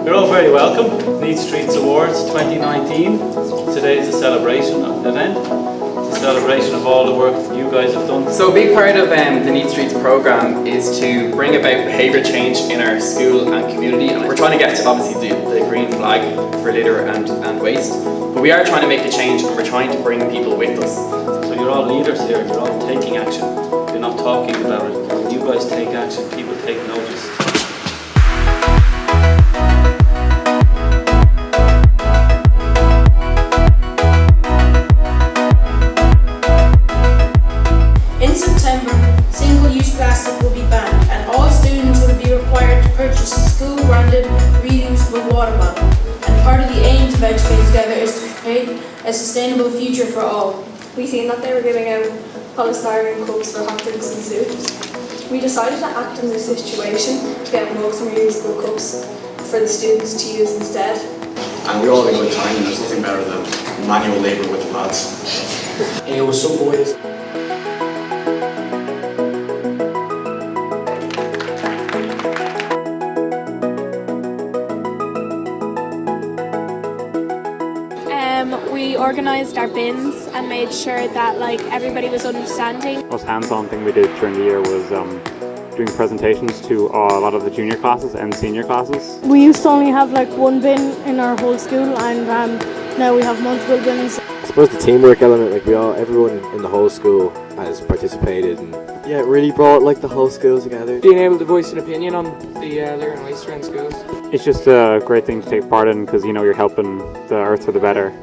You're all very welcome. Neat Streets Awards 2019. Today is a celebration event. It's a celebration of all the work you guys have done. So a big part of the Neat Streets programme is to bring about behaviour change in our school and community. And we're trying to get to obviously the green flag for litter and waste. But we are trying to make a change, and we're trying to bring people with us. So you're all leaders here, you're all taking action. You're not talking about it. When you guys take action, people take notice. In September, single-use plastic will be banned and all students will be required to purchase a school-branded reusable water bottle. And part of the aims of Educate Together is to create a sustainable future for all. We seen that they were giving out polystyrene cups for hot drinks and soups. We decided to act on this situation to get mugs and reusable cups for the students to use instead. And we all had a good time, and there's nothing better than manual labour with the lads. It was some boys. We organised our bins and made sure that everybody was understanding. The most hands-on thing we did during the year was doing presentations to a lot of the junior classes and senior classes. We used to only have one bin in our whole school, and now we have multiple bins. I suppose the teamwork element, everyone in the whole school has participated, and yeah, it really brought the whole school together. Being able to voice an opinion on the litter and waste around schools. It's just a great thing to take part in because you're helping the earth for the better.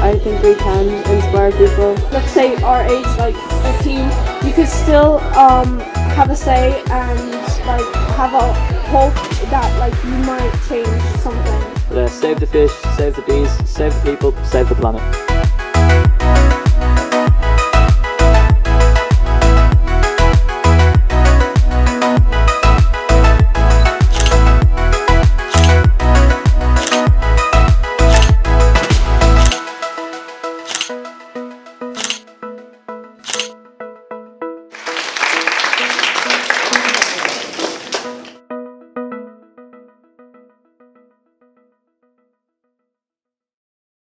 I think we can inspire people. Let's say our age, a teen, you could still have a say and have a hope that you might change something. Save the fish, save the bees, save the people, save the planet.